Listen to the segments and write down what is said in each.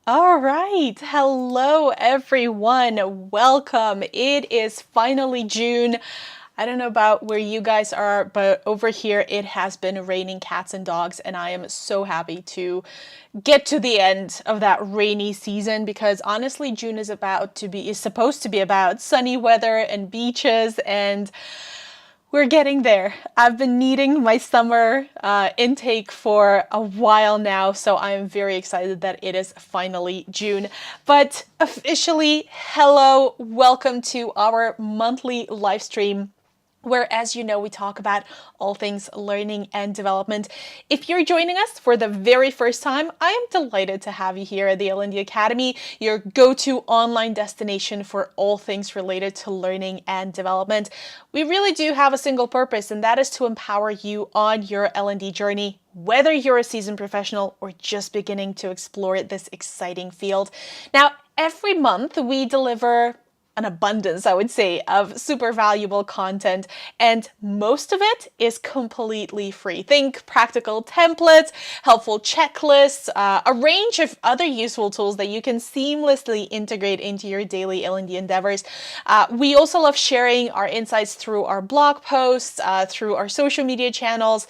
All right. Hello, everyone. Welcome. It is finally June. I don't know about where you guys are, but over here it has been raining cats and dogs, and I am so happy to get to the end of that rainy season because honestly, June is supposed to be about sunny weather and beaches, and we're getting there. I've been needing my summer intake for a while now, so I'm very excited that it is finally June. But officially, hello, welcome to our monthly live stream where, as you know, we talk about all things learning and development. If you're joining us for the very first time, I am delighted to have you here at the L&D Academy, your go-to online destination for all things related to learning and development. We really do have a single purpose, and that is to empower you on your L&D journey, whether you're a seasoned professional or just beginning to explore this exciting field. Now, every month we deliver an abundance, I would say, of super valuable content, and most of it is completely free. Think practical templates, helpful checklists, a range of other useful tools that you can seamlessly integrate into your daily L&D endeavors. We also love sharing our insights through our blog posts, through our social media channels,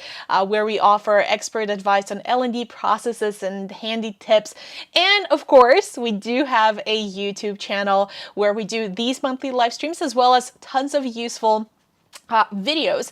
where we offer expert advice on L&D processes and handy tips. And of course, we do have a YouTube channel where we do these monthly live streams, as well as tons of useful videos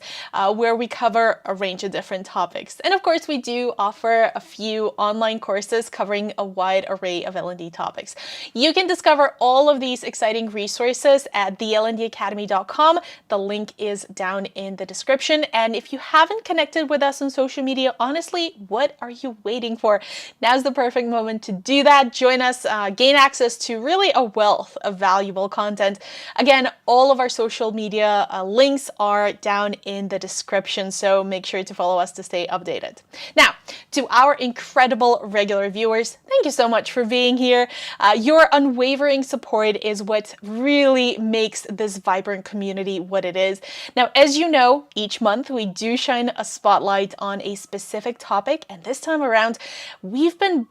where we cover a range of different topics. And of course, we do offer a few online courses covering a wide array of L&D topics. You can discover all of these exciting resources at thelndacademy.com. The link is down in the description. And if you haven't connected with us on social media, honestly, what are you waiting for? Now's the perfect moment to do that. Join us, gain access to really a wealth of valuable content. Again, all of our social media links are down in the description, so make sure to follow us to stay updated. Now, to our incredible regular viewers, thank you so much for being here. Your unwavering support is what really makes this vibrant community what it is. Now, as you know, each month we do shine a spotlight on a specific topic, and this time around, we've been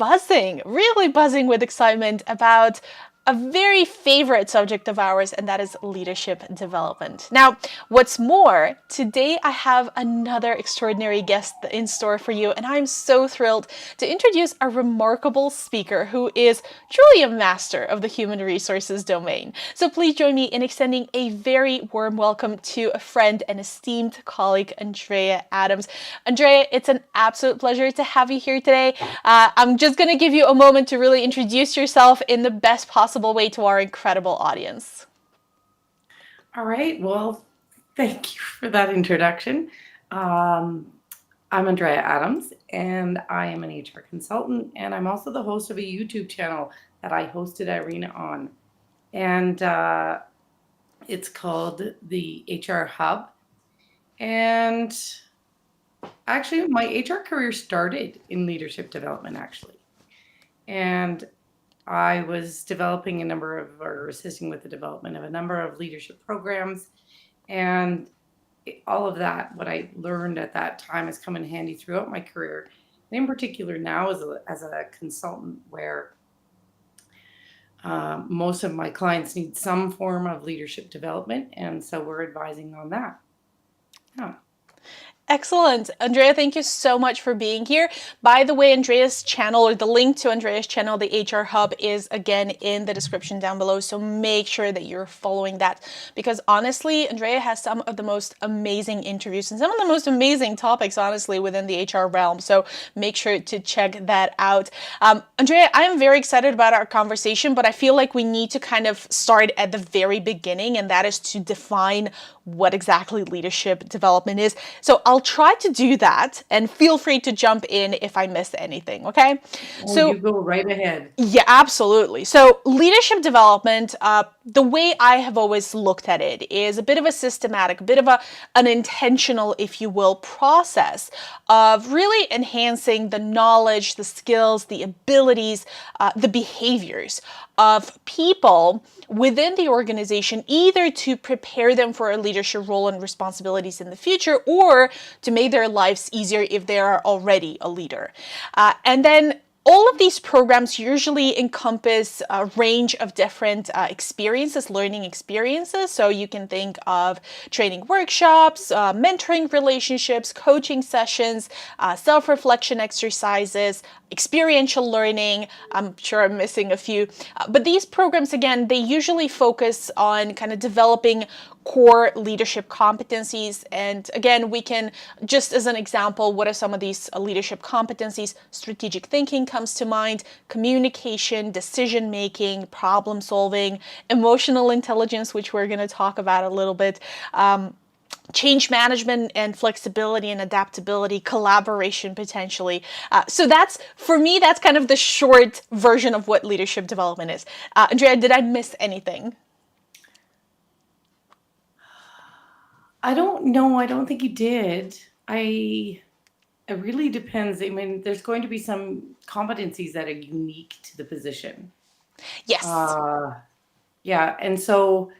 really buzzing with excitement about a very favorite subject of ours, and that is leadership development. Now, what's more, today I have another extraordinary guest in store for you, and I'm so thrilled to introduce a remarkable speaker who is truly a master of the human resources domain. So please join me in extending a very warm welcome to a friend and esteemed colleague, Andrea Adams. Andrea, it's an absolute pleasure to have you here today. I'm just going to give you a moment to really introduce yourself in the best possible way to our incredible audience. All right. Well, thank you for that introduction. I'm Andrea Adams, and I am an HR consultant, and I'm also the host of a YouTube channel that I hosted Irina on. And it's called the HR Hub. And actually, my HR career started in leadership development, actually. And I was developing or assisting with the development of a number of leadership programs. And all of that, what I learned at that time, has come in handy throughout my career. And in particular now as a consultant, where most of my clients need some form of leadership development. And so we're advising on that. Yeah. Excellent. Andrea, thank you so much for being here. By the way, Andrea's channel, or the link to Andrea's channel, the HR Hub, is again in the description down below. So make sure that you're following that, because honestly, Andrea has some of the most amazing interviews and some of the most amazing topics, honestly, within the HR realm. So make sure to check that out. Andrea, I am very excited about our conversation, but I feel like we need to kind of start at the very beginning, and that is to define what exactly leadership development is. So I'll try to do that, and feel free to jump in if I miss anything, okay? So you go right ahead. Yeah, absolutely. So leadership development, the way I have always looked at it is a bit of a systematic, a bit of an intentional, if you will, process of really enhancing the knowledge, the skills, the abilities, the behaviors of people within the organization, either to prepare them for a leadership role and responsibilities in the future, or to make their lives easier if they are already a leader. And then all of these programs usually encompass a range of different experiences, learning experiences. So you can think of training workshops, mentoring relationships, coaching sessions, self reflection exercises, experiential learning. I'm sure I'm missing a few. But these programs, again, they usually focus on kind of developing core leadership competencies. And again, we can, just as an example, what are some of these leadership competencies? Strategic thinking comes to mind, communication, decision making, problem solving, emotional intelligence, which we're going to talk about a little bit. Change management and flexibility and adaptability, collaboration potentially. So that's, for me, that's kind of the short version of what leadership development is. Andrea, did I miss anything? I don't know. I don't think you did. It really depends. I mean, there's going to be some competencies that are unique to the position. Yes. Uh, yeah, and so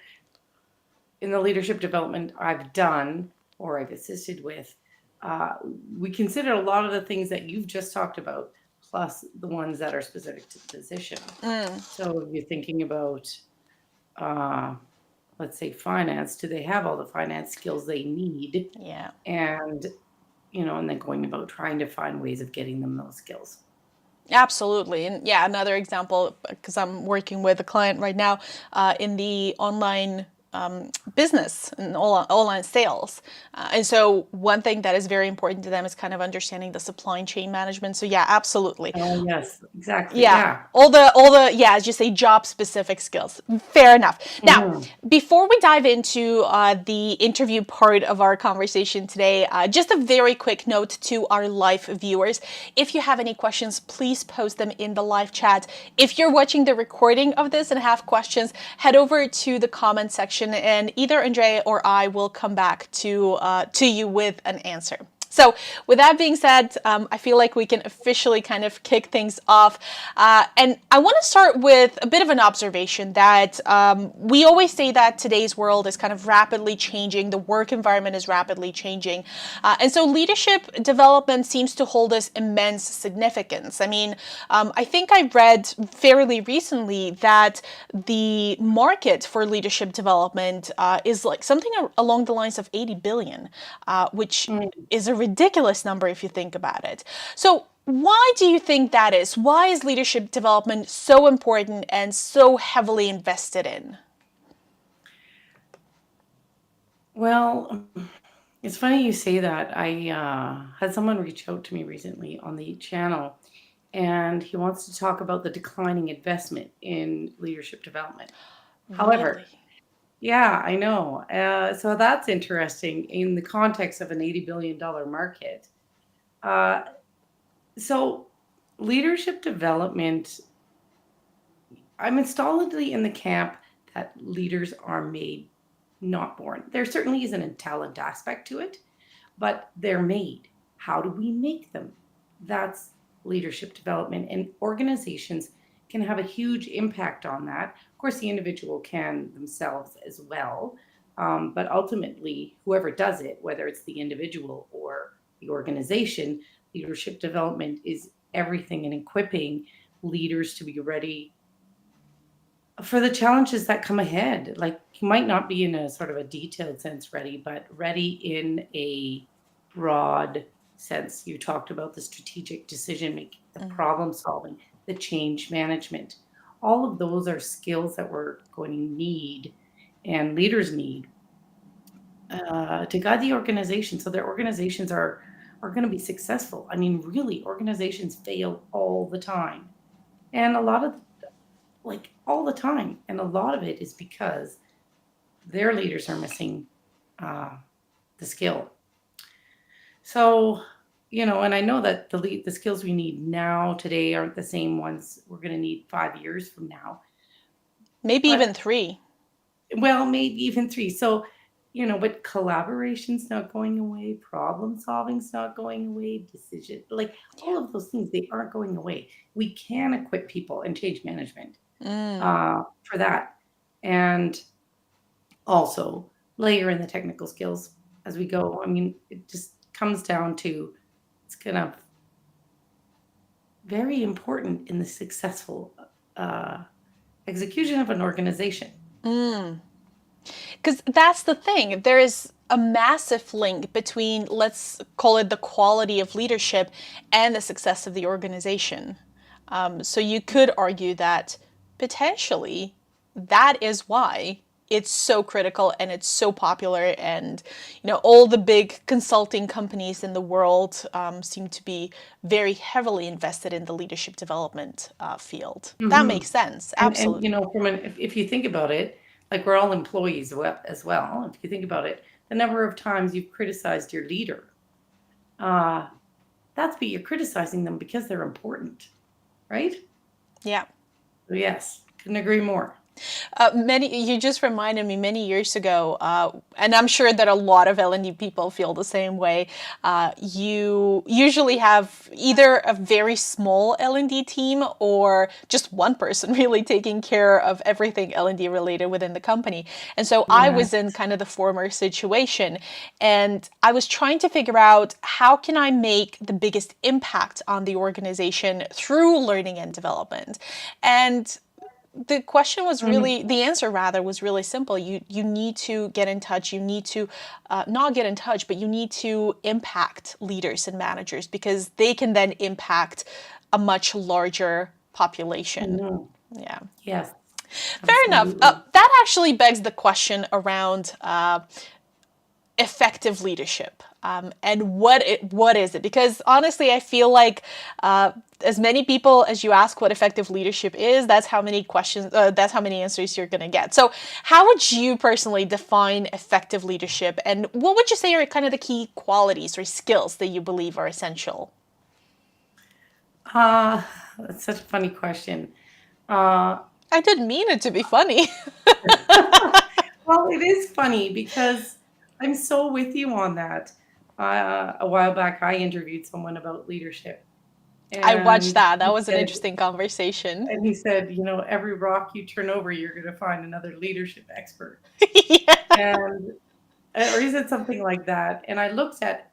in the leadership development I've done or I've assisted with, uh, we consider a lot of the things that you've just talked about, plus the ones that are specific to the position. So if you're thinking about, uh, let's say, finance, do they have all the finance skills they need? Yeah. And, and then going about trying to find ways of getting them those skills. Absolutely. And yeah, another example, because I'm working with a client right now in the online business and online sales. And so one thing that is very important to them is kind of understanding the supply chain management. So yeah, absolutely. Oh, yes, exactly. Yeah, Yeah. all the yeah, as you say, job specific skills. Fair enough. Now, Mhm. before we dive into the interview part of our conversation today, just a very quick note to our live viewers: if you have any questions, please post them in the live chat. If you're watching the recording of this and have questions, head over to the comment section, and either Andrea or I will come back to you with an answer. So, with that being said, I feel like we can officially kind of kick things off. And I want to start with a bit of an observation that we always say that today's world is kind of rapidly changing, the work environment is rapidly changing. And so, leadership development seems to hold this immense significance. I mean, I think I read fairly recently that the market for leadership development is like something along the lines of 80 billion, which is a ridiculous number if you think about it. So, why do you think that is? Why is leadership development so important and so heavily invested in? Well, it's funny you say that. I had someone reach out to me recently on the channel, and he wants to talk about the declining investment in leadership development. However, Really? yeah, I know. So that's interesting in the context of an $80 billion market. Uh, so, leadership development, I'm installedly in the camp that leaders are made, not born. There certainly is an talent aspect to it, but they're made. How do we make them? That's leadership development, and organizations can have a huge impact on that. Of course, the individual can themselves as well, but ultimately, whoever does it, whether it's the individual or the organization, leadership development is everything in equipping leaders to be ready for the challenges that come ahead. Like, you might not be in a sort of a detailed sense ready, but ready in a broad sense. You talked about the strategic decision making, the problem solving, the change management. All of those are skills that we're going to need and leaders need to guide the organization so their organizations are going to be successful. I mean, really, organizations fail all the time. And a lot of, like, all the time. And a lot of it is because their leaders are missing uh, the skill. So, and I know that the skills we need now today aren't the same ones we're going to need 5 years from now. Maybe even But, three. well, maybe even three. So, but collaboration's not going away, problem solving's not going away, decision, like all of those things, they aren't going away. We can equip people and change management for that. And also layer in the technical skills as we go. I mean, it just comes down to it's gonna very important in the successful uh, execution of an organization. Because that's the thing. There is a massive link between, let's call it, the quality of leadership and the success of the organization. So you could argue that potentially that is why it's so critical and it's so popular, and all the big consulting companies in the world seem to be very heavily invested in the leadership development field. That Hmm. makes sense, And absolutely. from if you think about it, like we're all employees as well. If you think about it, the number of times you've criticized your leader, uh, that's but you're criticizing them because they're important, right? Yeah. So yes, couldn't agree more. Many you just reminded me many years ago, and I'm sure that a lot of L&D people feel the same way. You usually have either a very small L&D team or just one person really taking care of everything L&D related within the company. And so I Yeah. was in kind of the former situation, and I was trying to figure out how can I make the biggest impact on the organization through learning and development. And the question was Mhm. really, the answer rather was really simple. You need to get in touch. You need to not get in touch, but you need to impact leaders and managers, because they can then impact a much larger population. Mhm. Yeah. Yes, Fair enough. absolutely. That actually begs the question around effective leadership, and what is it? Because honestly, I feel like as many people as you ask what effective leadership is, that's how many questions, that's how many answers you're going to get. So how would you personally define effective leadership, and what would you say are kind of the key qualities or skills that you believe are essential? Uh, that's such a funny question. Uh, I didn't mean it to be funny. well, it is funny because I'm so with you on that. A while back, I interviewed someone about leadership, I watched and that. That he was an said, interesting conversation. every rock you turn over, you're going to find another leadership expert. Yeah. And or he said something like that. And I looked at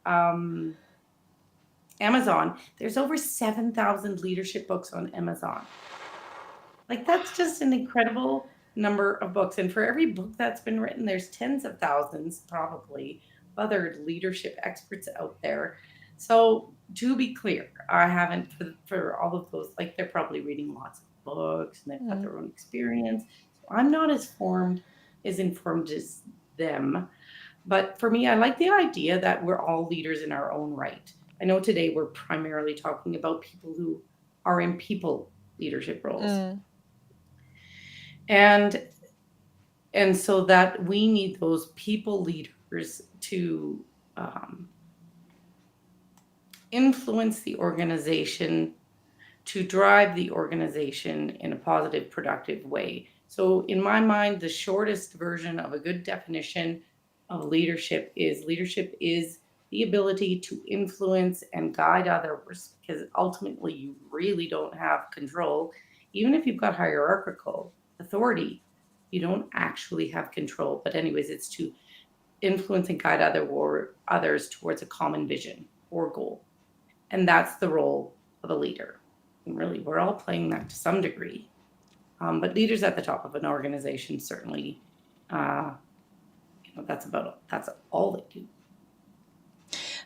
Amazon. There's over 7,000 leadership books on Amazon. Like that's just an incredible number of books. And for every book that's been written, there's tens of thousands probably of other leadership experts out there. So to be clear, I haven't for all of those, like they're probably reading lots of books and they've got their own experience. So I'm not as informed as them. But for me, I like the idea that we're all leaders in our own right. I know today we're primarily talking about people who are in people leadership roles. Mm. And and so that we need those people leaders to um, influence the organization, to drive the organization in a positive, productive way. So, in my mind, the shortest version of a good definition of leadership is the ability to influence and guide others, because ultimately you really don't have control. Even if you've got hierarchical authority, you don't actually have control. But, anyways, it's to influence and guide others towards a common vision or goal. And that's the role of a leader. And really, we're all playing that to some degree. But leaders at the top of an organization certainly, uh, that's all they do.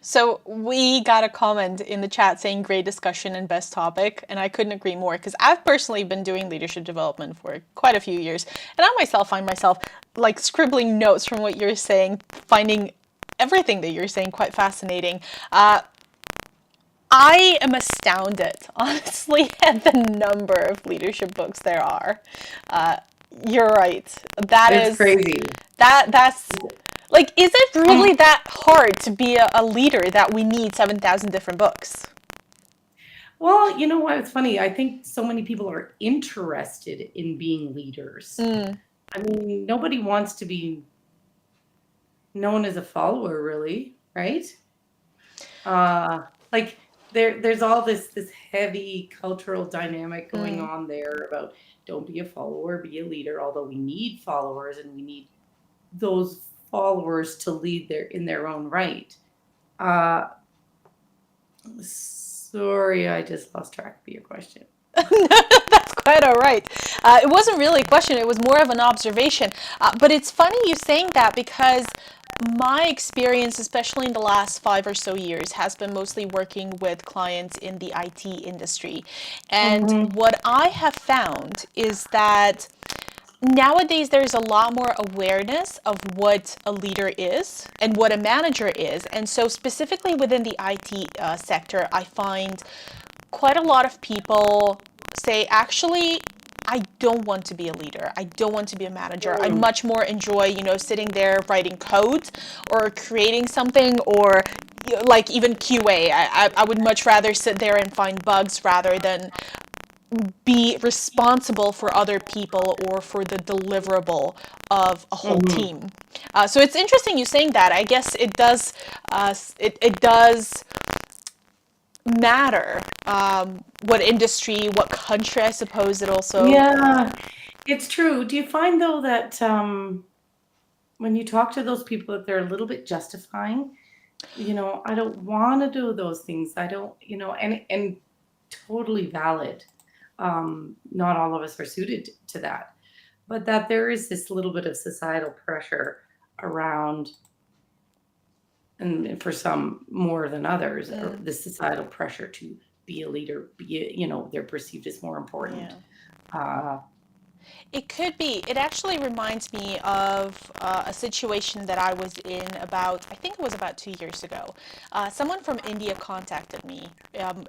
So we got a comment in the chat saying great discussion and best topic, and I couldn't agree more, because I've personally been doing leadership development for quite a few years, and I myself find myself like scribbling notes from what you're saying, finding everything that you're saying quite fascinating. I am astounded, honestly, at the number of leadership books there are. Uh, you're right. That It's is crazy. that's like, is it really Um, that hard to be a leader that we need 7,000 different books? well, you know what? It's funny. I think so many people are interested in being leaders. Mm, I mean, nobody wants to be known as a follower, really, right? Uh, like there's all this heavy cultural dynamic going mm. on there about don't be a follower, be a leader, although we need followers and we need those followers to lead in their own right. Uh, Sorry, I just lost track of your question. That's quite all right. It wasn't really a question, it was more of an observation. But it's funny you saying that because my experience, especially in the last 5 or so years, has been mostly working with clients in the IT industry. And Mm-hmm. what I have found is that nowadays there's a lot more awareness of what a leader is and what a manager is. And so, specifically within the IT sector, I find quite a lot of people say, actually, I don't want to be a leader. I don't want to be a manager. I Mm. much more enjoy, sitting there writing code or creating something or like even QA. I would much rather sit there and find bugs rather than be responsible for other people or for the deliverable of a whole Mm-hmm. team. So it's interesting you saying that. I guess it does. It does matter what industry, what country. I suppose it also. Yeah, it's true. Do you find though that when you talk to those people that they're a little bit justifying, I don't want to do those things. I don't, and totally valid. Not all of us are suited to that, but that there is this little bit of societal pressure around, and for some more than others, or Mm, the societal pressure to be a leader, they're perceived as more important. yeah. Uh, It could be. It actually reminds me of a situation that I was in about, I think it was about 2 years ago. Someone from India contacted me,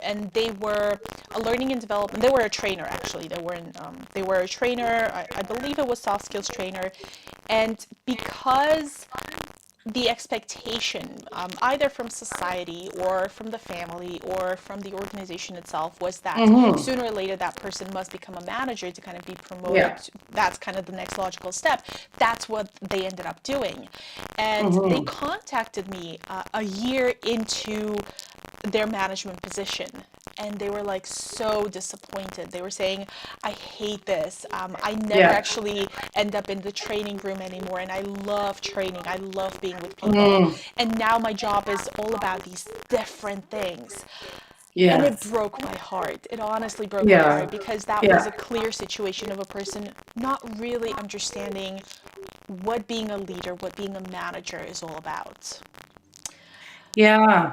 and they were a learning and development. They were a trainer, actually. They were a trainer. I believe it was soft skills trainer, and because the expectation, either from society or from the family or from the organization itself, was that mhm. sooner or later that person must become a manager to kind of be promoted. Yeah. That's kind of the next logical step. That's what they ended up doing. And they Mhm. contacted me a year into their management position. And they were like so disappointed. They were saying, I hate this. I never Yeah. actually end up in the training room anymore. And I love training. I love being with people. Mm. And now my job is all about these different things. And it Yes. broke my heart. It honestly broke my Yeah. heart because that was Yeah. a clear situation of a person not really understanding what being a leader, what being a manager is all about. Yeah.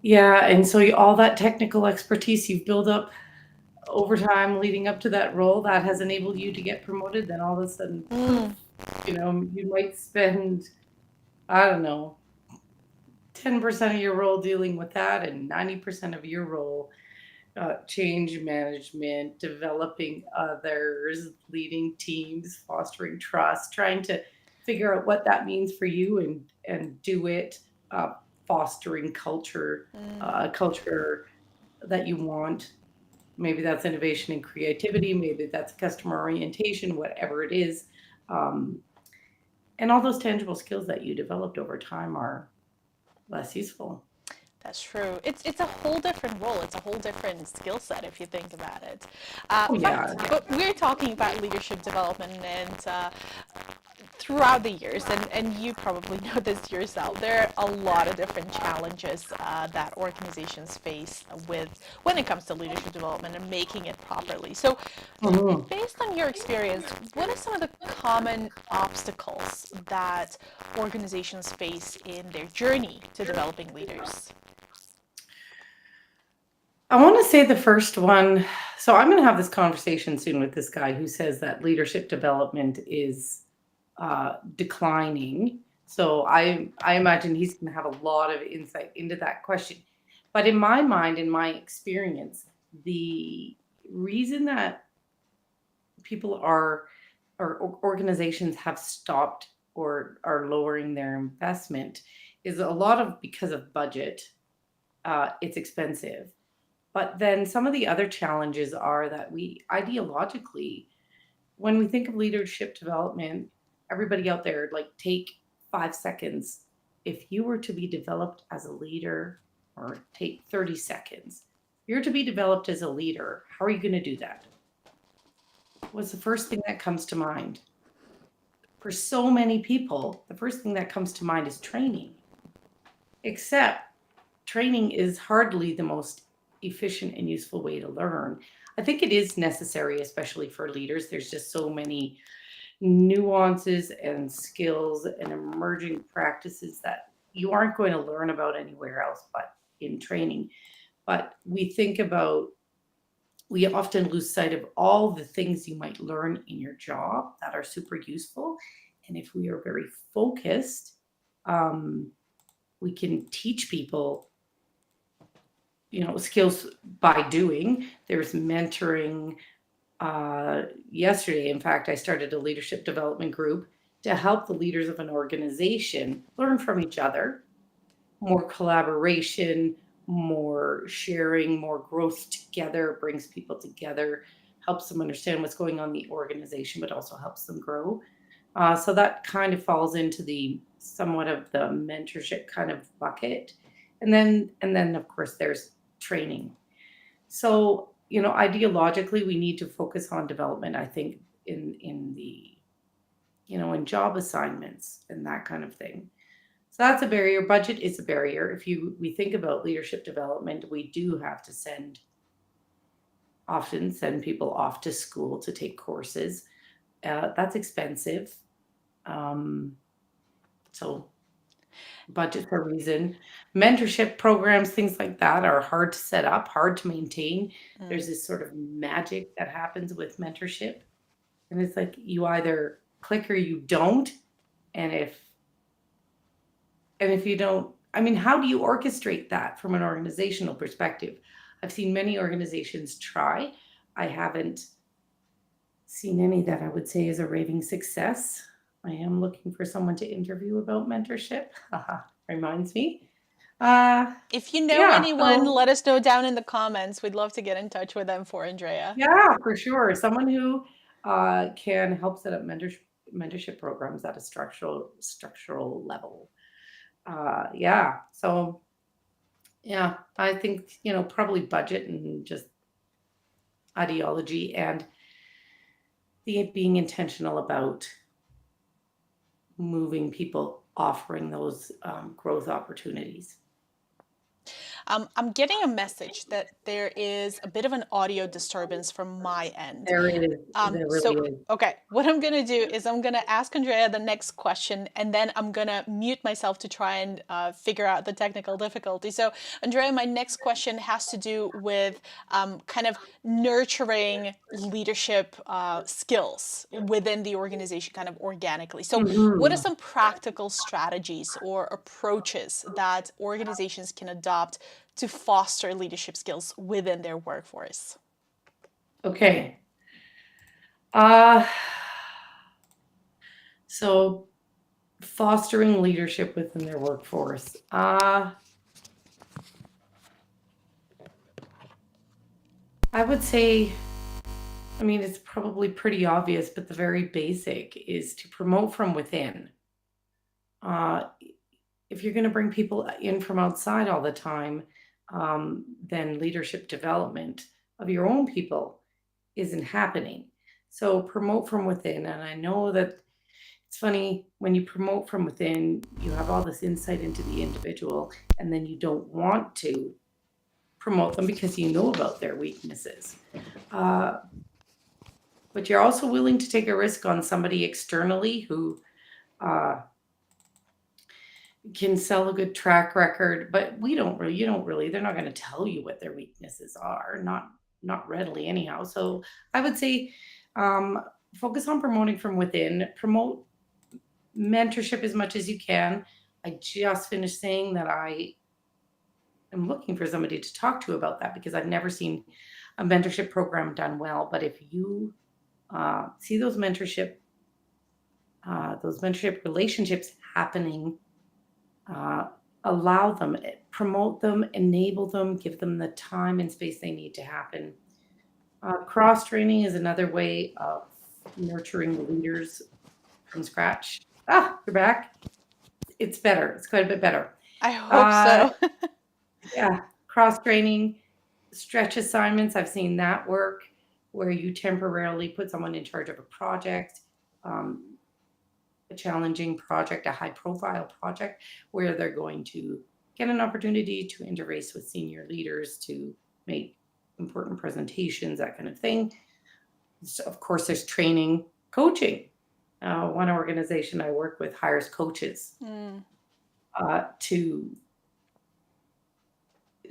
Yeah, and so all that technical expertise you've built up over time leading up to that role that has enabled you to get promoted, then all of a sudden, Mm, poof, you might spend, I don't know, 10% of your role dealing with that and 90% of your role change management, developing others, leading teams, fostering trust, trying to figure out what that means for you and do it, uh, fostering culture, mm. a culture that you want. Maybe that's innovation and creativity. Maybe that's customer orientation, whatever it is. Um, and all those tangible skills that you developed over time are less useful. That's true. It's a whole different role. It's a whole different skill set if you think about it. Oh yeah, But we're talking about leadership development and throughout the years, and you probably know this yourself. There are a lot of different challenges that organizations face with when it comes to leadership development and making it properly. So, mhm. based on your experience, what are some of the common obstacles that organizations face in their journey to developing leaders? I want to say the first one. So I'm going to have this conversation soon with this guy who says that leadership development is declining. So I imagine he's going to have a lot of insight into that question. But in my mind, in my experience, the reason that people are or organizations have stopped or are lowering their investment is a lot of because of budget. It's expensive, but then some of the other challenges are that we ideologically, when we think of leadership development, everybody out there, like, take 5 seconds. If you were to be developed as a leader, or take 30 seconds, if you're to be developed as a leader, how are you going to do that? What's the first thing that comes to mind? For so many people, the first thing that comes to mind is training, except training is hardly the most efficient and useful way to learn. I think it is necessary, especially for leaders. There's just so many nuances and skills and emerging practices that you aren't going to learn about anywhere else but in training. But we often lose sight of all the things you might learn in your job that are super useful. And if we are very focused, um, we can teach people, skills by doing. There's mentoring. Yesterday, in fact, I started a leadership development group to help the leaders of an organization learn from each other, more collaboration, more sharing, more growth together, brings people together, helps them understand what's going on in the organization, but also helps them grow. So that kind of falls into the somewhat of the mentorship kind of bucket. And then of course there's training. So, ideologically we need to focus on development, I think, in the, in job assignments and that kind of thing. So that's a barrier. Budget is a barrier. If you we think about leadership development, we do have to send people off to school to take courses. That's expensive. Um, so budget's a reason. Mentorship programs, things like that, are hard to set up, hard to maintain. There's Mm. this sort of magic that happens with mentorship, and it's like you either click or you don't. And if you don't, I mean, how do you orchestrate that from an organizational perspective? I've seen many organizations try. I haven't seen any that I would say is a raving success. I am looking for someone to interview about mentorship. Haha, reminds me. Uh, If you know yeah, anyone, so let us know down in the comments. We'd love to get in touch with them for Andrea. yeah, for sure. Someone who can help set up mentorship programs at a structural level. Yeah, so yeah, I think, probably budget and just ideology and the being intentional about moving people, offering those growth opportunities. I'm getting a message that there is a bit of an audio disturbance from my end. There it is. There really So, is. okay, what I'm gonna do is I'm gonna ask Andrea the next question, and then I'm gonna mute myself to try and figure out the technical difficulty. So, Andrea, my next question has to do with kind of nurturing leadership skills within the organization, kind of organically. So, what are Mhm. some practical strategies or approaches that organizations can adopt to foster leadership skills within their workforce? Okay. Uh, so fostering leadership within their workforce. I would say, I mean, it's probably pretty obvious, but the very basic is to promote from within. Uh, if you're going to bring people in from outside all the time, then leadership development of your own people isn't happening. So promote from within. And I know that it's funny when you promote from within, you have all this insight into the individual, and then you don't want to promote them because you know about their weaknesses. Uh, but you're also willing to take a risk on somebody externally who uh, can sell a good track record, but you don't really, they're not going to tell you what their weaknesses are, not readily anyhow. So I would say um, focus on promoting from within, promote mentorship as much as you can. I just finished saying that I am looking for somebody to talk to about that because I've never seen a mentorship program done well. But if you see those mentorship relationships happening, uh, allow them, promote them, enable them, give them the time and space they need to happen. Cross training is another way of nurturing leaders from scratch. Ah, you're back. It's better. It's quite a bit better. I hope Uh, so. yeah, cross training, stretch assignments. I've seen that work where you temporarily put someone in charge of a project, a challenging project, a high profile project where they're going to get an opportunity to interface with senior leaders to make important presentations, that kind of thing. So of course, there's training, coaching. One organization I work with hires coaches Mm. to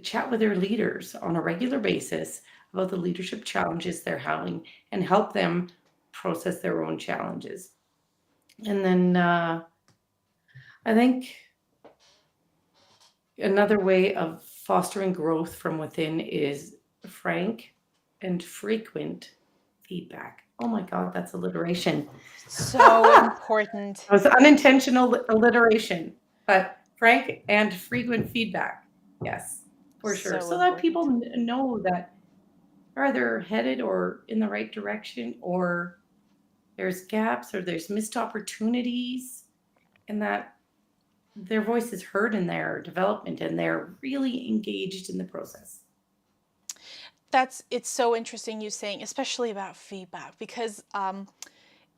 chat with their leaders on a regular basis about the leadership challenges they're having and help them process their own challenges. And then I think another way of fostering growth from within is frank and frequent feedback. Oh my God, that's alliteration. So important. It was unintentional alliteration, but frank and frequent feedback. Yes, for sure. So So that people important. know that they're either headed or in the right direction, or there's gaps or there's missed opportunities, and that their voice is heard in their development and they're really engaged in the process. It's so interesting you saying, especially about feedback, because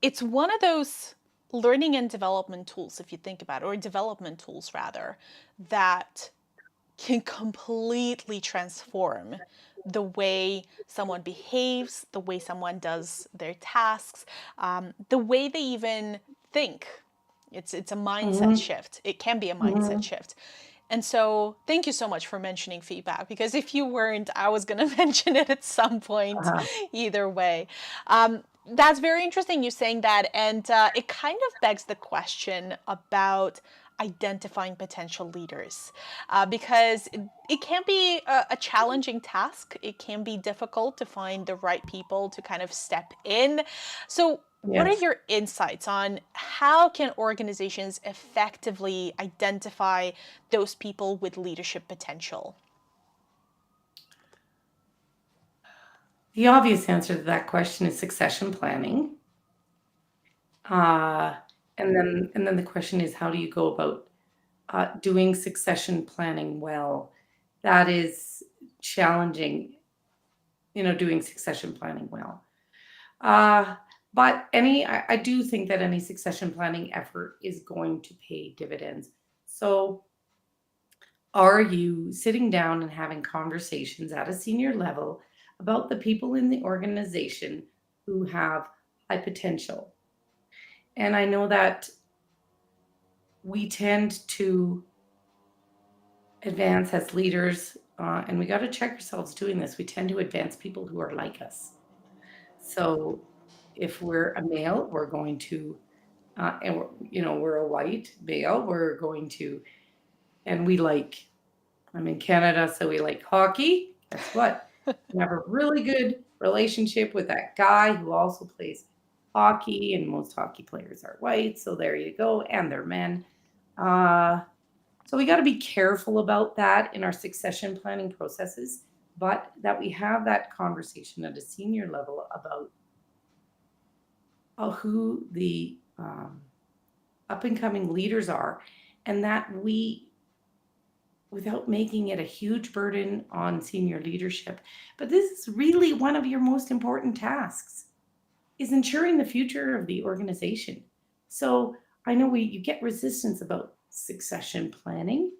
it's one of those learning and development tools, if you think about it, or development tools rather, that can completely transform the way someone behaves, the way someone does their tasks, the way they even think. It's a mindset Mhm, shift. It can be a mindset mhm, shift. And so, thank you so much for mentioning feedback, because if you weren't, I was going to mention it at some point, uh-huh, either way. That's very interesting you saying that. And it kind of begs the question about identifying potential leaders, because it can be a challenging task. It can be difficult to find the right people to kind of step in. So, what are yes. your insights on how can organizations effectively identify those people with leadership potential? The obvious answer to that question is succession planning. Uh, and then the question is, how do you go about doing succession planning well? That is challenging, doing succession planning well. Uh, but I do think that any succession planning effort is going to pay dividends. So, are you sitting down and having conversations at a senior level about the people in the organization who have high potential? And I know that we tend to advance as leaders, and we got to check ourselves doing this. We tend to advance people who are like us. So if we're a male, we're going to, and we're a white male, we're going to, and we like, I'm in Canada, so we like hockey. Guess what? We have a really good relationship with that guy who also plays hockey, and most hockey players are white. So there you go, and they're men. Uh, so we got to be careful about that in our succession planning processes, but that we have that conversation at a senior level about who the up and coming leaders are, and that we, without making it a huge burden on senior leadership, but this is really one of your most important tasks, is ensuring the future of the organization. So I know you get resistance about succession planning,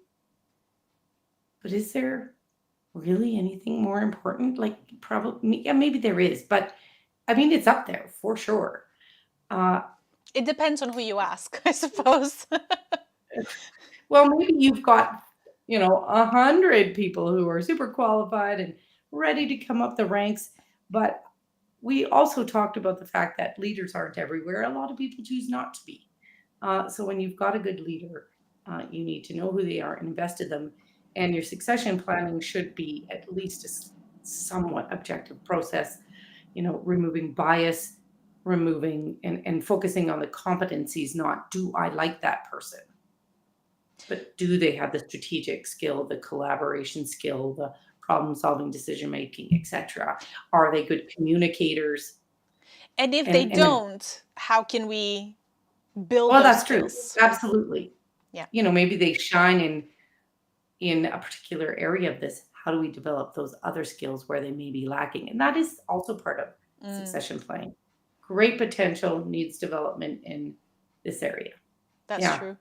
but is there really anything more important? Like, probably, yeah, maybe there is, but I mean, it's up there for sure. Uh, It depends on who you ask, I suppose. well, maybe you've got, 100 people who are super qualified and ready to come up the ranks, but we also talked about the fact that leaders aren't everywhere. A lot of people choose not to be. So when you've got a good leader, you need to know who they are and invest in them. And your succession planning should be at least a somewhat objective process, removing bias, removing and focusing on the competencies, not do I like that person, but do they have the strategic skill, the collaboration skill, the problem solving, decision making, etc. Are they good communicators? And if they And don't, how can we build well, those that's true. skills? Absolutely. Yeah, Maybe they shine in a particular area of this. How do we develop those other skills where they may be lacking? And that is also part of succession planning. Great potential needs development in this area. that's Yeah. true.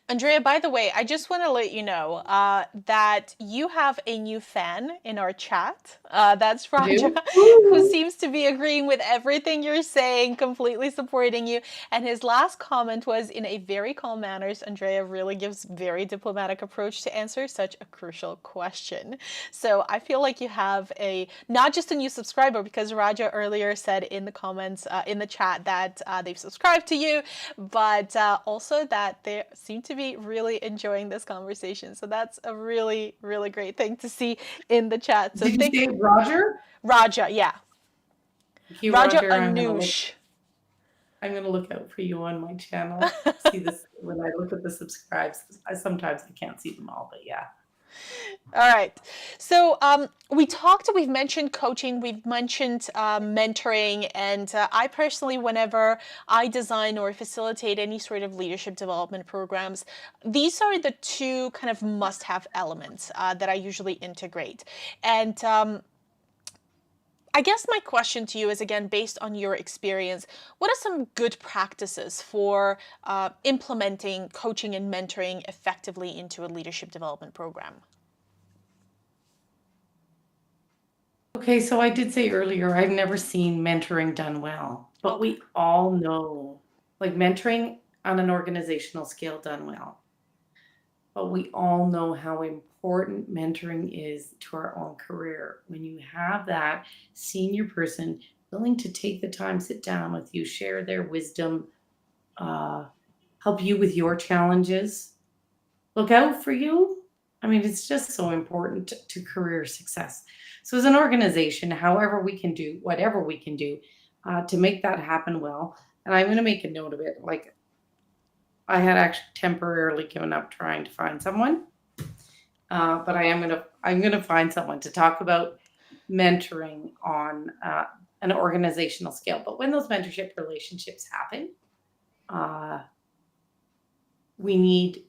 Andrea, by the way, I just want to let you know that you have a new fan in our chat. That's Raja, Do? who Woo! seems to be agreeing with everything you're saying, completely supporting you. And his last comment was in a very calm manner. Andrea really gives very diplomatic approach to answer such a crucial question. So I feel like you have a not just a new subscriber, because Raja earlier said in the comments in the chat that they've subscribed to you, but also that they seem to be really enjoying this conversation. So that's a really, really great thing to see in the chat. So Did you thank say Roger? Raja, yeah. Thank you, Raja Roger. Anush. I'm gonna look out for you on my channel. See this when I look at the subscribes. I can't see them all, but yeah. All right. So we've mentioned coaching, we've mentioned mentoring, and I personally, whenever I design or facilitate any sort of leadership development programs, these are the two kind of must-have elements that I usually integrate. And I guess my question to you is again based on your experience. What are some good practices for implementing coaching and mentoring effectively into a leadership development program? Okay, so I did say earlier, I've never seen mentoring done well, but Okay. we all know, like mentoring on an organizational scale done well, but we all know how important mentoring is to our own career. When you have that senior person willing to take the time, sit down with you, share their wisdom, uh, help you with your challenges, look out for you. I mean, it's just so important to career success. So, as an organization, however we can do, whatever we can do to make that happen well, and I'm going to make a note of it. Like, I had actually temporarily given up trying to find someone, but I'm gonna find someone to talk about mentoring on an organizational scale. But when those mentorship relationships happen, uh, we need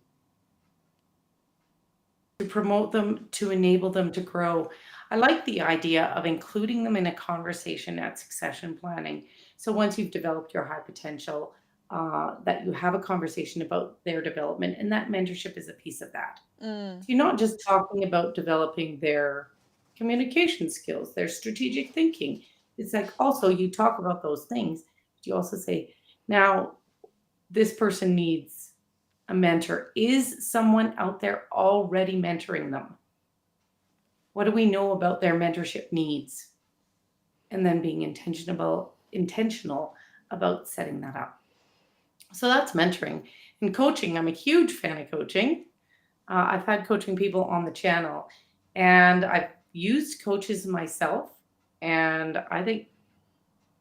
to promote them, to enable them to grow. I like the idea of including them in a conversation at succession planning. So once you've developed your high potential, that you have a conversation about their development, and that mentorship is a piece of that. Mm. So you're not just talking about developing their communication skills, their strategic thinking. It's like also you talk about those things, but you also say, now this person needs a mentor. Is someone out there already mentoring them? What do we know about their mentorship needs? And then being intentional about setting that up. So that's mentoring. And coaching, I'm a huge fan of coaching. I've had coaching people on the channel, and I've used coaches myself. And I think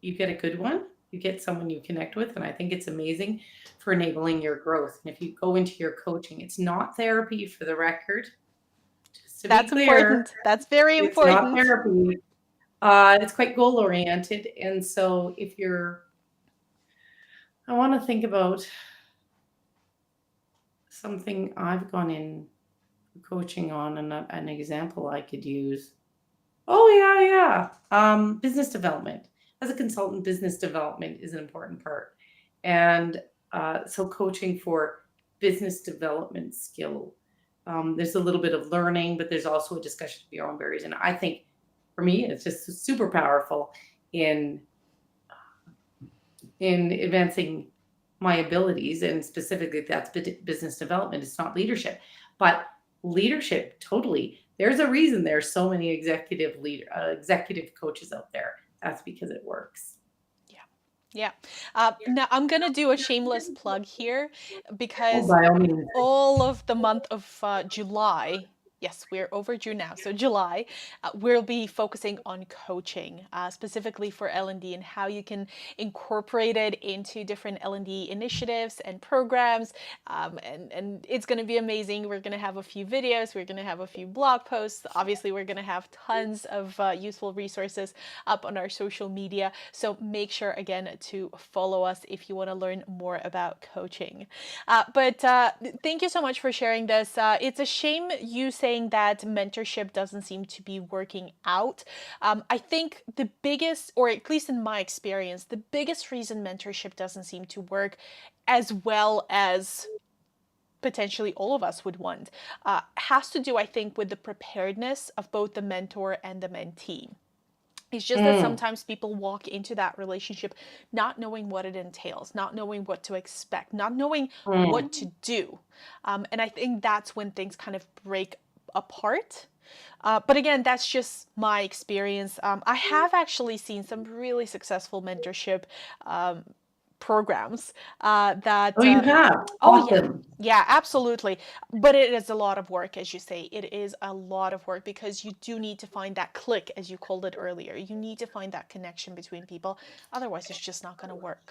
you get a good one, you get someone you connect with. And I think it's amazing for enabling your growth. And if you go into your coaching, it's not therapy for the record, just to be That's clear, important. That's very it's not important. therapy. It's quite goal oriented. And so if I want to think about something I've gone in coaching on, and an example I could use. Oh, yeah, yeah. Business development. As a consultant, business development is an important part. And so coaching for business development skill. There's a little bit of learning, but there's also a discussion of your own barriers. And I think for me, it's just super powerful in advancing my abilities, and specifically that's business development. It's not leadership, but leadership totally. There's a reason there's so many executive coaches out there. That's because it works. Yeah. Yeah. Now I'm going to do a shameless plug here Oh, because by all means. all of the month of July, yes, we're overdue now. So July, we'll be focusing on coaching, specifically for L&D and how you can incorporate it into different L&D initiatives and programs. And it's going to be amazing. We're going to have a few videos. We're going to have a few blog posts. Obviously, we're going to have tons of useful resources up on our social media. So make sure, again, to follow us if you want to learn more about coaching. But thank you so much for sharing this. It's a shame you saying that mentorship doesn't seem to be working out. I think the biggest, or at least in my experience, the biggest reason mentorship doesn't seem to work as well as potentially all of us would want, has to do, I think, with the preparedness of both the mentor and the mentee. It's just that Mm, sometimes people walk into that relationship not knowing what it entails, not knowing what to expect, not knowing what mm. to do. And I think that's when things kind of break apart. But again, that's just my experience. I have actually seen some really successful mentorship programs Oh, that you have? oh yeah, Awesome. yeah, absolutely. But it is a lot of work, as you say. It is a lot of work because you do need to find that click, as you called it earlier. You need to find that connection between people. Otherwise, it's just not going to work.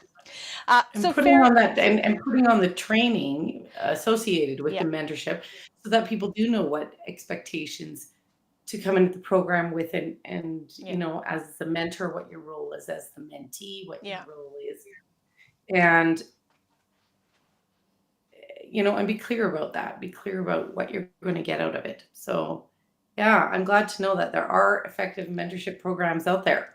And So putting fair, on that and putting on the training associated with the yeah, mentorship so that people do know what expectations to come into the program with and yeah, as the mentor, what your role is, as the mentee, what your yeah. role is. And and be clear about that. Be clear about what you're going to get out of it. So, yeah, I'm glad to know that there are effective mentorship programs out there.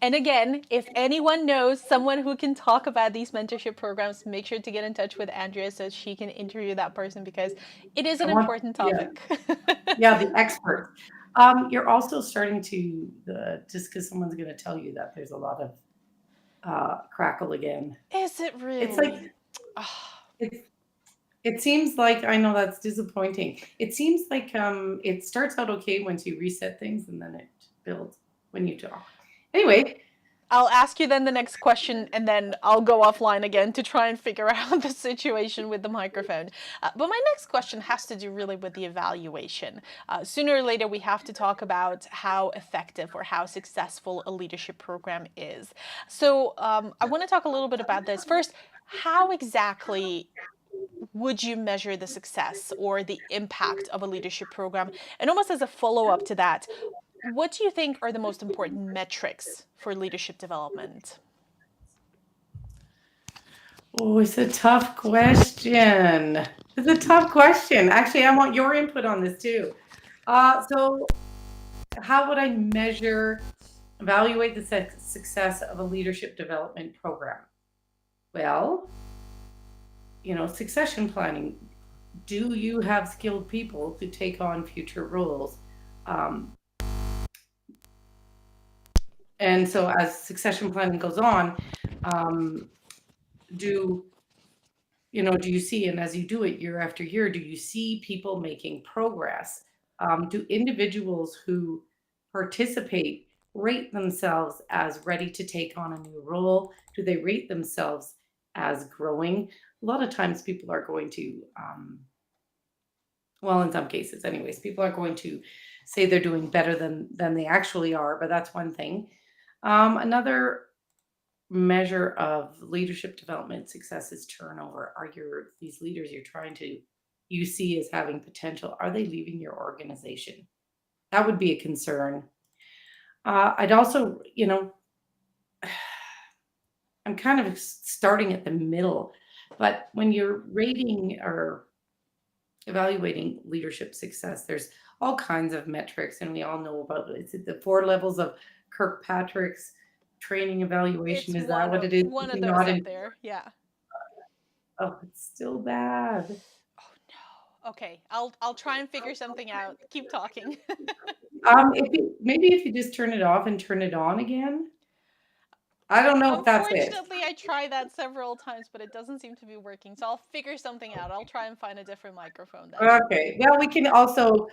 And again, if anyone knows someone who can talk about these mentorship programs, make sure to get in touch with Andrea so she can interview that person because it is I an want, important yeah, topic. yeah, the experts. You're also starting to just because someone's going to tell you that there's a lot of crackle again. Is it It's like really? Oh, it. It seems like I know that's disappointing. It seems like it starts out okay once you reset things, and then it builds when you talk. Anyway, I'll ask you then the next question and then I'll go offline again to try and figure out the situation with the microphone. But my next question has to do really with the evaluation. Sooner or later, we have to talk about how effective or how successful a leadership program is. So I want to talk a little bit about this. First, how exactly would you measure the success or the impact of a leadership program? And almost as a follow up to that, what do you think are the most important metrics for leadership development? oh, it's a tough question. It's a tough question. Actually, I want your input on this too. So, how would I evaluate the success of a leadership development program? Well, succession planning. Do you have skilled people to take on future roles? Um, and so, as succession planning goes on, um, do do you see, and as you do it year after year, do you see people making progress? Do individuals who participate rate themselves as ready to take on a new role? Do they rate themselves as growing? A lot of times people are going to, well, in some cases, anyways, people are going to say they're doing better than they actually are, but that's one thing. Another measure of leadership development success is turnover. Are these leaders you see as having potential, are they leaving your organization? That would be a concern. I'd also, I'm kind of starting at the middle, but when you're rating or evaluating leadership success, there's all kinds of metrics, and we all know about it. Is it the four levels of Kirkpatrick's training evaluation? It's Is that what it is? one If of you're those not up in, there. Yeah. oh, it's still bad. Oh no. Okay, I'll try and figure something out. Keep talking. Maybe if you just turn it off and turn it on again. I don't know if that's it. Unfortunately, I tried that several times, but it doesn't seem to be working. So I'll figure something out. I'll try and find a different microphone then. Okay. Well, we can also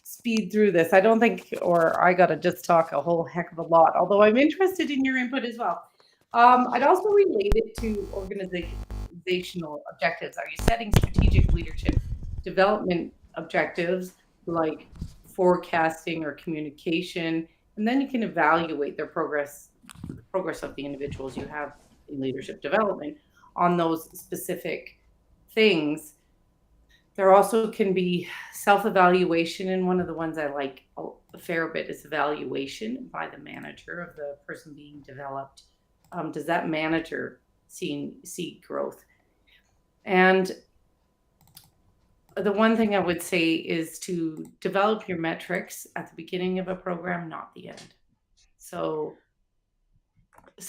speed through this. I don't think, or I got to just talk a whole heck of a lot, although I'm interested in your input as well. I'd also relate it to organizational objectives. Are you setting strategic leadership development objectives like forecasting or communication? And then you can evaluate the progress of the individuals you have in leadership development on those specific things. There also can be self-evaluation, and one of the ones I like a fair bit is evaluation by the manager of the person being developed. Does that manager see growth? And the one thing I would say is to develop your metrics at the beginning of a program, not the end. So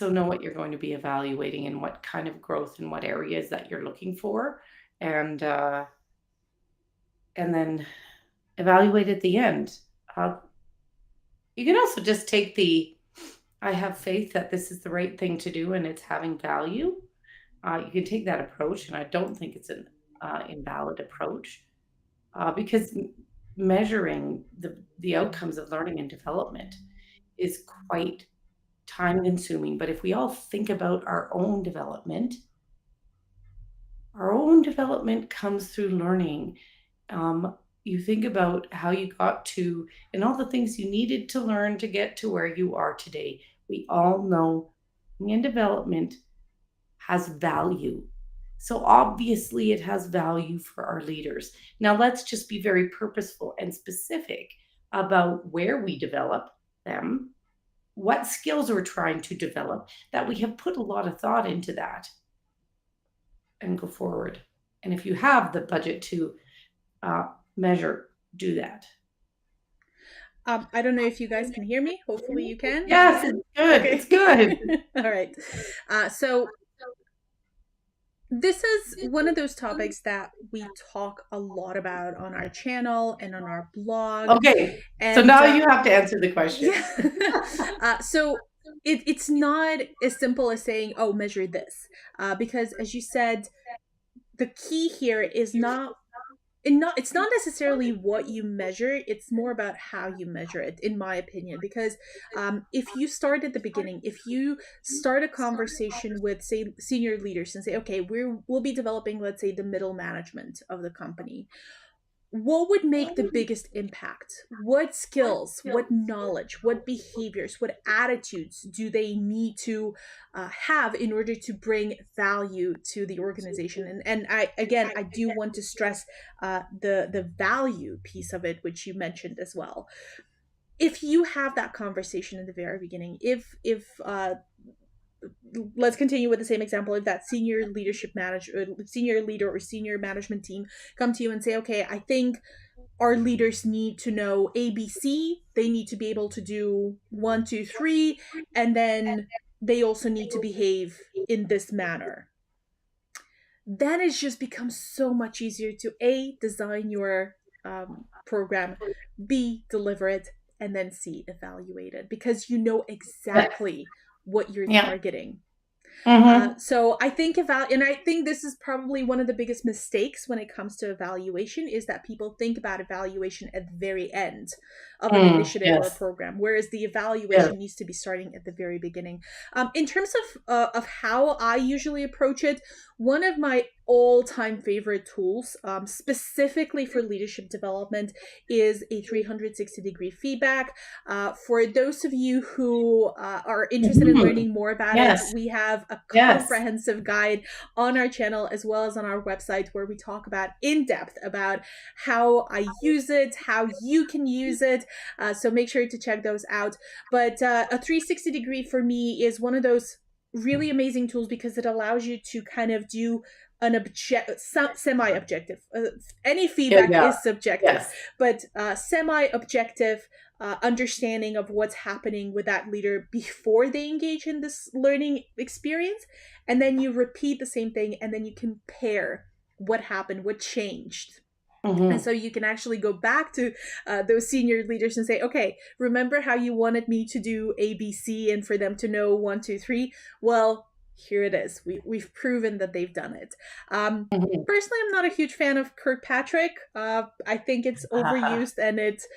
know what you're going to be evaluating and what kind of growth in what areas that you're looking for, and and then evaluate at the end. Uh, you can also just take the I have faith that this is the right thing to do and it's having value. You can take that approach, and I don't think it's an invalid approach because measuring the outcomes of learning and development is quite time consuming. But if we all think about our own development comes through learning. You think about how you got to and all the things you needed to learn to get to where you are today. We all know learning and development has value. So obviously, it has value for our leaders. Now, let's just be very purposeful and specific about where we develop them, what skills we're trying to develop, that we have put a lot of thought into that and go forward. And if you have the budget to measure, do that. I don't know if you guys can hear me. Hopefully you can. Yes, it's good. Okay. It's good. All right. So this is one of those topics that we talk a lot about on our channel and on our blog. Okay. And so now you have to answer the question. Yeah. So it's not as simple as saying, oh, measure this. Because as you said, the key here is it's not necessarily what you measure, it's more about how you measure it, in my opinion. Because if you start at the beginning, if you start a conversation with, say, senior leaders and say, okay, we'll be developing, let's say, the middle management of the company, what would make the biggest impact? What skills, what knowledge, what behaviors, what attitudes do they need to have in order to bring value to the organization? And I do want to stress the value piece of it, which you mentioned as well. If you have that conversation in the very beginning, if let's continue with the same example. If that senior leader or senior management team come to you and say, okay, I think our leaders need to know ABC, they need to be able to do 1, 2, 3, and then they also need to behave in this manner, then it just becomes so much easier to A, design your program, B, deliver it, and then C, evaluate it, because you know exactly what you're targeting. So I think and I think this is probably one of the biggest mistakes when it comes to evaluation, is that people think about evaluation at the very end of an initiative or a program, whereas the evaluation needs to be starting at the very beginning. In terms of how I usually approach it, one of my all-time favorite tools, specifically for leadership development, is a 360-degree feedback. For those of you who are interested in learning more about it, we have a comprehensive guide on our channel as well as on our website, where we talk about in depth about how I use it, how you can use it. So make sure to check those out. But a 360-degree for me is one of those really amazing tools because it allows you to kind of do an semi-objective. Any feedback is subjective, but semi-objective understanding of what's happening with that leader before they engage in this learning experience. And then you repeat the same thing, and then you compare what happened, what changed. And so you can actually go back to those senior leaders and say, okay, remember how you wanted me to do ABC and for them to know 1, 2, 3? Well, here it is. We've proven that they've done it. Personally, I'm not a huge fan of Kirkpatrick. I think it's overused and it's...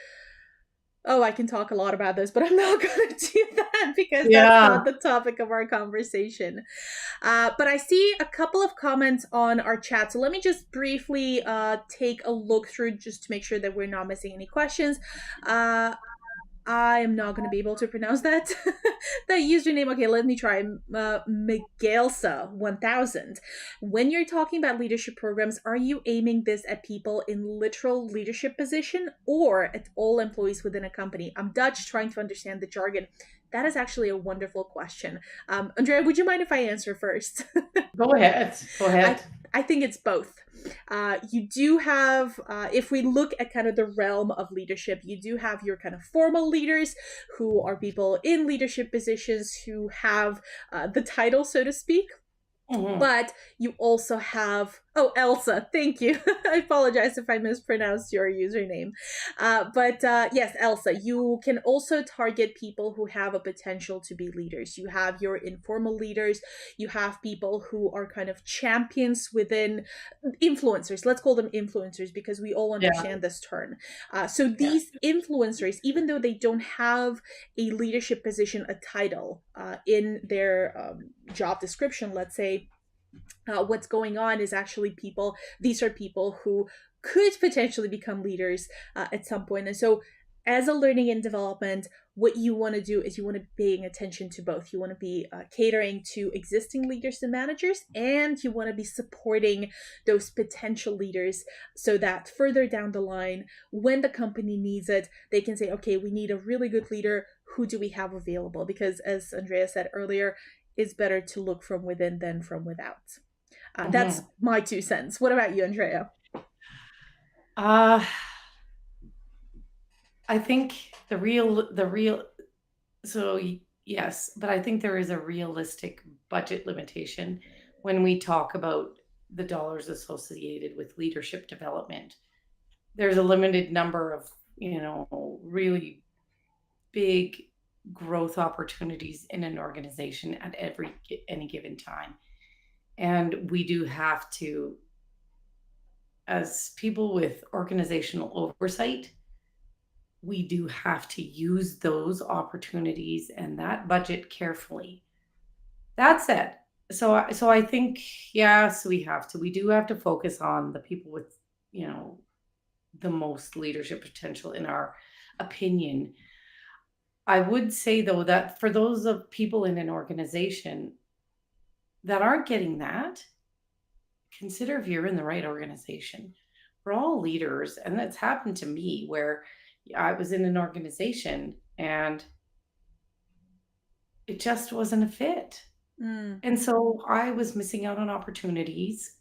Oh, I can talk a lot about this, but I'm not going to do that because that's not the topic of our conversation. But I see a couple of comments on our chat. So let me just briefly take a look through just to make sure that we're not missing any questions. I am not going to be able to pronounce that that username. Okay, let me try. Miguelsa1000. When you're talking about leadership programs, are you aiming this at people in literal leadership position or at all employees within a company? I'm Dutch, trying to understand the jargon. That is actually a wonderful question. Andrea, would you mind if I answer first? Go ahead. I think it's both. You do have, if we look at kind of the realm of leadership, you do have your kind of formal leaders who are people in leadership positions who have the title, so to speak. But you also have Oh, Elsa, thank you. I apologize if I mispronounced your username. But yes, Elsa, you can also target people who have a potential to be leaders. You have your informal leaders, you have people who are kind of champions within influencers. Let's call them influencers because we all Yeah, understand this term. So yeah, these influencers, even though they don't have a leadership position, a title in their job description, let's say, what's going on is actually people, these are people who could potentially become leaders at some point. And so as a learning and development, what you want to do is you want to be paying attention to both. You want to be catering to existing leaders and managers, and you want to be supporting those potential leaders so that further down the line, when the company needs it, they can say, okay, we need a really good leader. Who do we have available? Because as Andrea said earlier, it's better to look from within than from without. That's hmm. my 2 cents. What about you, Andrea? Uh, I think the real, so yes, but I think there is a realistic budget limitation when we talk about the dollars associated with leadership development. There's a limited number of, really big growth opportunities in an organization at any given time. And we do have to, as people with organizational oversight, we do have to use those opportunities and that budget carefully. That said, so I think yes, we do have to focus on the people with, you know, the most leadership potential in our opinion. I would say though that for those of people in an organization that aren't getting that, consider if you're in the right organization. We're all leaders, and that's happened to me where I was in an organization and it just wasn't a fit. Mm, And so I was missing out on opportunities,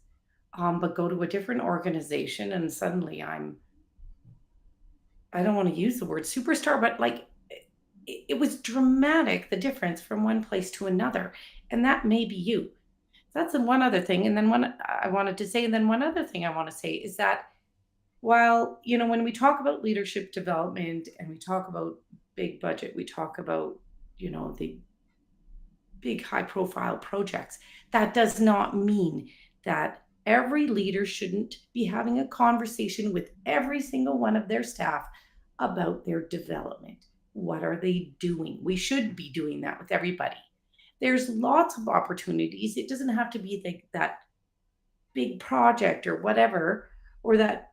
but go to a different organization and suddenly I don't want to use the word superstar, but like it was dramatic the difference from one place to another. And that may be you. That's the one other thing. And then one I wanted to say, and then one other thing I want to say is that while, when we talk about leadership development and we talk about big budget, we talk about, the big high profile projects, that does not mean that every leader shouldn't be having a conversation with every single one of their staff about their development. What are they doing? We should be doing that with everybody. There's lots of opportunities. It doesn't have to be that big project or whatever, or that,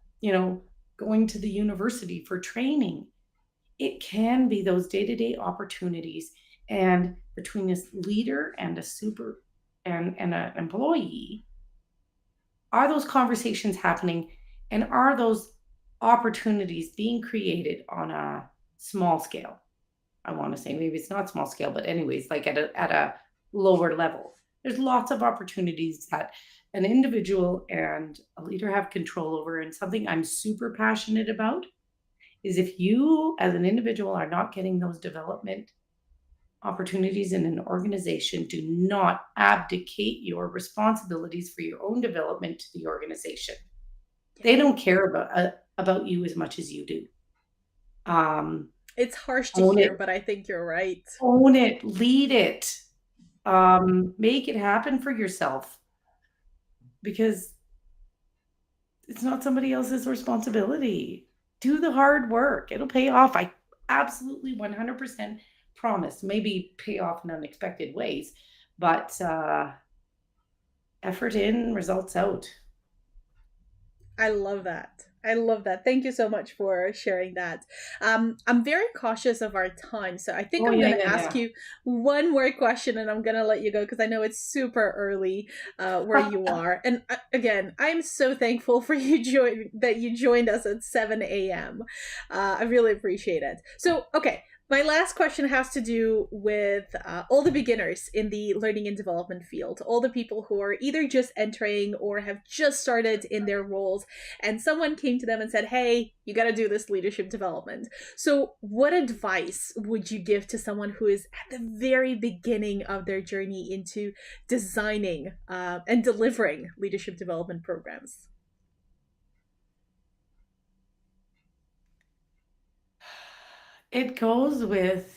going to the university for training. It can be those day-to-day opportunities. And between a leader and a super and an employee, are those conversations happening, and are those opportunities being created on a small scale? I want to say maybe it's not small scale, but anyways, like at a lower level. There's lots of opportunities that an individual and a leader have control over. And something I'm super passionate about is if you as an individual are not getting those development opportunities in an organization, do not abdicate your responsibilities for your own development to the organization. yeah. They don't care about you as much as you do. Um, It's harsh to own hear, it, but I think you're right. own it, lead it, make it happen for yourself because it's not somebody else's responsibility. Do the hard work. It'll pay off. I absolutely 100% promise. Maybe pay off in unexpected ways, but effort in, results out. I love that. I love that. Thank you so much for sharing that. I'm very cautious of our time, so I think Oh I'm yeah, going to yeah, ask yeah. you one more question, and I'm going to let you go because I know it's super early where you are. And again, I'm so thankful for that you joined us at 7 a.m. I really appreciate it. So, okay. My last question has to do with all the beginners in the learning and development field, all the people who are either just entering or have just started in their roles, and someone came to them and said, hey, you got to do this leadership development. So, what advice would you give to someone who is at the very beginning of their journey into designing and delivering leadership development programs? It goes with,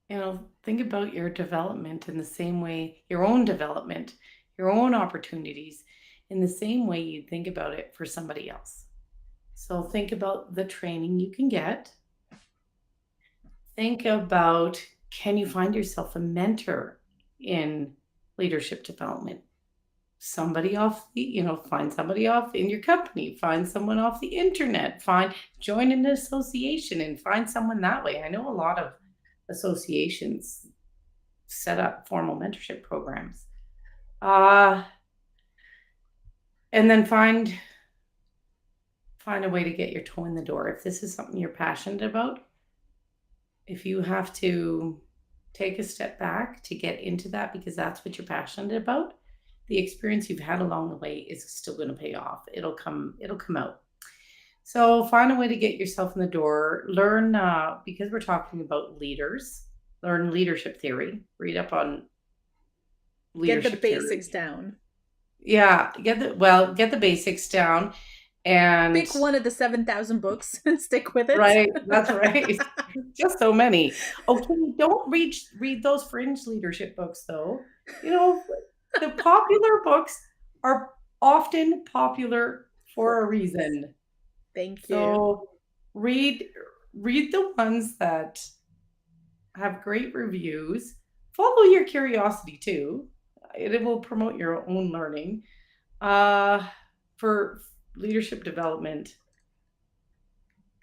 think about your development in the same way, your own development, your own opportunities in the same way you think about it for somebody else. So think about the training you can get. Think about, can you find yourself a mentor in leadership development? Somebody off the, find somebody off in your company, find someone off the internet, join an association and find someone that way. I know a lot of associations set up formal mentorship programs. And then find a way to get your toe in the door. If this is something you're passionate about, if you have to take a step back to get into that because that's what you're passionate about, the experience you've had along the way is still going to pay off. It'll come out. So find a way to get yourself in the door. Learn, because we're talking about leaders, learn leadership theory. Read up on leadership Get the basics down. Yeah, get the basics down. And pick one of the 7,000 books and stick with it. Right, that's right. Just so many. Okay, don't read those fringe leadership books, though. The popular books are often popular for a reason. Thank you. So read the ones that have great reviews. Follow your curiosity too. It will promote your own learning. For leadership development,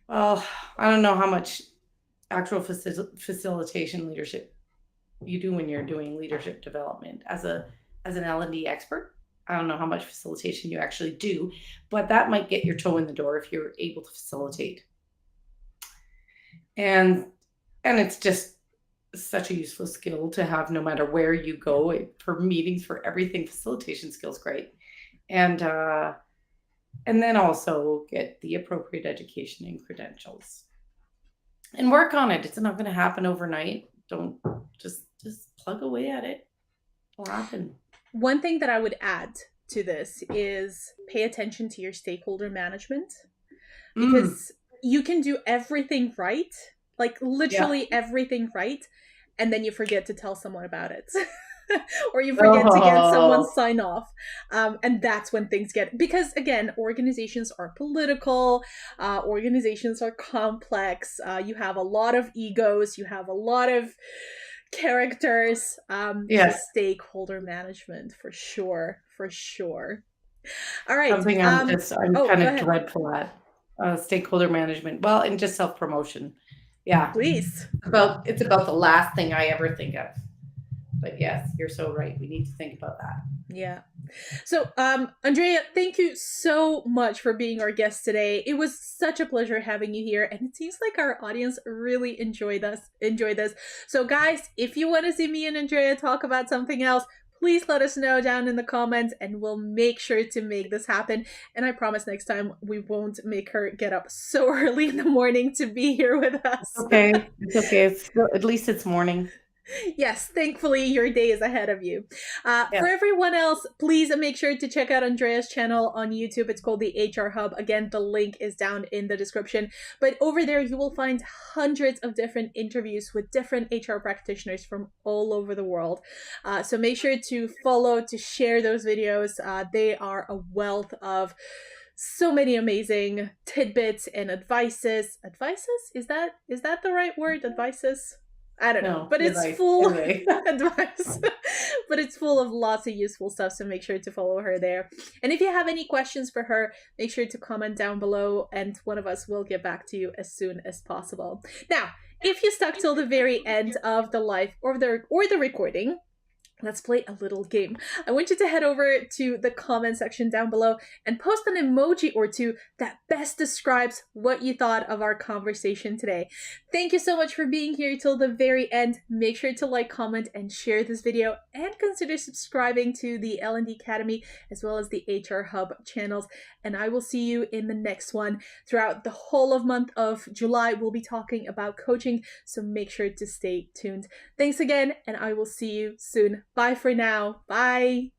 well, I don't know how much actual facilitation leadership you do when you're doing leadership development as an L&D expert. I don't know how much facilitation you actually do, but that might get your toe in the door if you're able to facilitate. And it's just such a useful skill to have no matter where you go, for meetings, for everything. Facilitation skills great. And then also get the appropriate education and credentials and work on it. It's not going to happen overnight. Don't just plug away at it. It'll happen. One thing that I would add to this is pay attention to your stakeholder management, because you can do everything right, like literally everything right, and then you forget to tell someone about it. Or you forget to get someone sign off. And that's when things get, because again, organizations are political, organizations are complex, you have a lot of egos, you have a lot of characters. Stakeholder management for sure. All right. Something I'm kind of dreadful at. Stakeholder management. Well, and just self-promotion. Yeah. Please. It's about the last thing I ever think of. But yes, you're so right. We need to think about that. Yeah. So, Andrea, thank you so much for being our guest today. It was such a pleasure having you here, and it seems like our audience really enjoyed this. So, guys, if you want to see me and Andrea talk about something else, please let us know down in the comments, and we'll make sure to make this happen. And I promise next time we won't make her get up so early in the morning to be here with us. Okay, it's okay. At least it's morning. Yes, thankfully your day is ahead of you. For everyone else, please make sure to check out Andrea's channel on YouTube. It's called the HR Hub. Again, the link is down in the description. But over there, you will find hundreds of different interviews with different HR practitioners from all over the world. So make sure to follow, to share those videos. They are a wealth of so many amazing tidbits and advices. Advices? Is that the right word? Advices? I don't know, but it's full advice, but it's full of lots of useful stuff. So make sure to follow her there. And if you have any questions for her, make sure to comment down below and one of us will get back to you as soon as possible. Now, if you stuck till the very end of the live or the recording, let's play a little game. I want you to head over to the comment section down below and post an emoji or two that best describes what you thought of our conversation today. Thank you so much for being here till the very end. Make sure to like, comment, and share this video, and consider subscribing to the L&D Academy as well as the HR Hub channels. And I will see you in the next one. Throughout the whole of month of July, we'll be talking about coaching, so make sure to stay tuned. Thanks again, and I will see you soon. Bye for now. Bye.